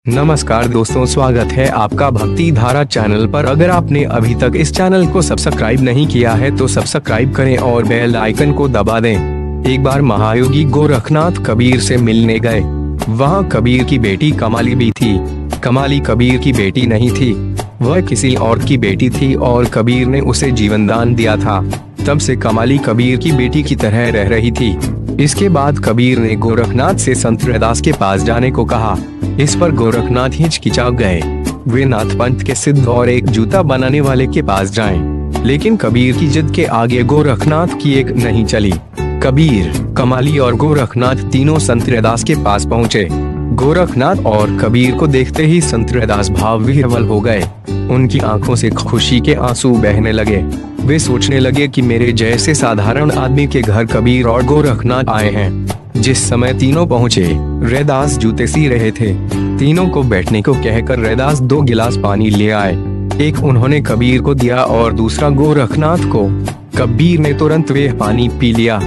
नमस्कार दोस्तों, स्वागत है आपका भक्ति धारा चैनल पर। अगर आपने अभी तक इस चैनल को सब्सक्राइब नहीं किया है तो सब्सक्राइब करें और बेल आइकन को दबा दें। एक बार महायोगी गोरखनाथ कबीर से मिलने गए। वहाँ कबीर की बेटी कमाली भी थी। कमाली कबीर की बेटी नहीं थी, वह किसी और की बेटी थी और कबीर ने उसे जीवन दान दिया था। तब से कमाली कबीर की बेटी की तरह रह रही थी। इसके बाद कबीर ने गोरखनाथ से संत रैदास के पास जाने को कहा। इस पर गोरखनाथ हिचकिचा गए। वे नाथ पंथ के सिद्ध और एक जूता बनाने वाले के पास जाएं। लेकिन कबीर की जिद के आगे गोरखनाथ की एक नहीं चली। कबीर, कमाली और गोरखनाथ तीनों संत रैदास के पास पहुँचे। गोरखनाथ और कबीर को देखते ही संत रैदास भाव विह्वल हो गए। उनकी आंखों से खुशी के आंसू बहने लगे। वे सोचने लगे कि मेरे जैसे साधारण आदमी के घर कबीर और गोरखनाथ आए हैं। जिस समय तीनों पहुँचे, रैदास जूते सी रहे थे। तीनों को बैठने को कहकर रैदास 2 गिलास पानी ले आए। एक उन्होंने कबीर को दिया और दूसरा गोरखनाथ को। कबीर ने तुरंत वे पानी पी लिया,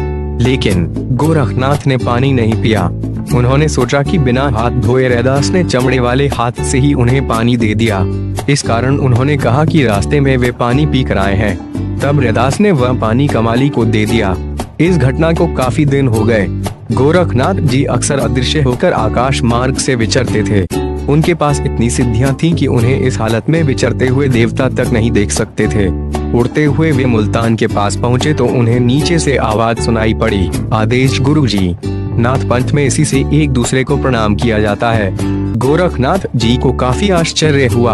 लेकिन गोरखनाथ ने पानी नहीं पिया। उन्होंने सोचा कि बिना हाथ धोए रैदास ने चमड़े वाले हाथ से ही उन्हें पानी दे दिया। इस कारण उन्होंने कहा कि रास्ते में वे पानी पी कर आए हैं। तब रैदास ने वह पानी कमाली को दे दिया। इस घटना को काफी दिन हो गए। गोरखनाथ जी अक्सर अदृश्य होकर आकाश मार्ग से विचरते थे। उनके पास इतनी सिद्धियां थीं कि उन्हें इस हालत में विचरते हुए देवता तक नहीं देख सकते थे। उड़ते हुए वे मुल्तान के पास पहुंचे तो उन्हें नीचे से आवाज सुनाई पड़ी, आदेश गुरुजी। नाथ पंथ में इसी से एक दूसरे को प्रणाम किया जाता है। गोरखनाथ जी को काफी आश्चर्य हुआ।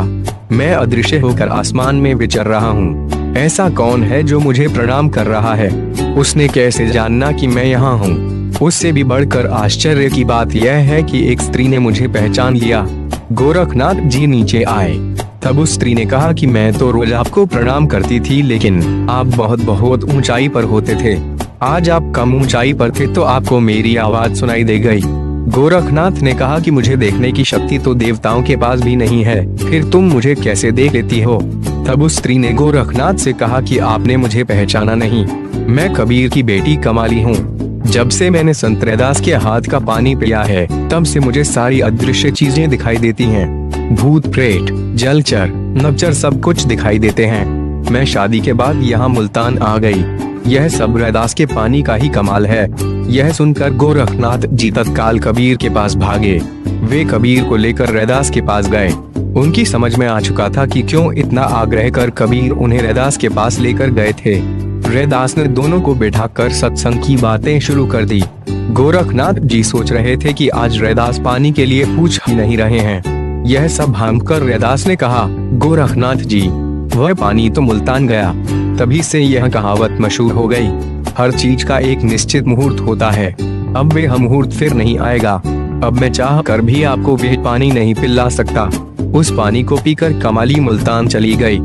मैं अदृश्य होकर आसमान में विचर रहा हूँ, ऐसा कौन है जो मुझे प्रणाम कर रहा है? उसने कैसे जानना कि मैं यहाँ हूँ? उससे भी बढ़कर आश्चर्य की बात यह है कि एक स्त्री ने मुझे पहचान लिया। गोरखनाथ जी नीचे आए। तब उस स्त्री ने कहा कि मैं तो रोज आपको प्रणाम करती थी, लेकिन आप बहुत ऊंचाई पर होते थे। आज आप कम ऊंचाई पर थे तो आपको मेरी आवाज सुनाई दे गई। गोरखनाथ ने कहा कि मुझे देखने की शक्ति तो देवताओं के पास भी नहीं है, फिर तुम मुझे कैसे देख लेती हो? तब उस स्त्री ने गोरखनाथ से कहा कि आपने मुझे पहचाना नहीं, मैं कबीर की बेटी कमाली हूँ। जब से मैंने संत रैदास के हाथ का पानी पिया है, तब से मुझे सारी अदृश्य चीजें दिखाई देती हैं। भूत प्रेत, जलचर, नवचर सब कुछ दिखाई देते हैं। मैं शादी के बाद यहाँ मुल्तान आ गई। यह सब रैदास के पानी का ही कमाल है। यह सुनकर गोरखनाथ जी तत्काल कबीर के पास भागे। वे कबीर को लेकर रैदास के पास गए। उनकी समझ में आ चुका था कि क्यों इतना आग्रह कर कबीर उन्हें रैदास के पास लेकर गए थे। रैदास ने दोनों को बैठाकर सत्संग की बातें शुरू कर दी। गोरखनाथ जी सोच रहे थे कि आज रैदास पानी के लिए पूछ ही नहीं रहे हैं। यह सब भांपकर रैदास ने कहा, गोरखनाथ जी, वह पानी तो मुल्तान गया। तभी से यह कहावत मशहूर हो गई, हर चीज का एक निश्चित मुहूर्त होता है। अब वह मुहूर्त फिर नहीं आएगा। अब मैं चाह कर भी आपको वह पानी नहीं पिला सकता। उस पानी को पीकर कमाली मुल्तान चली गई।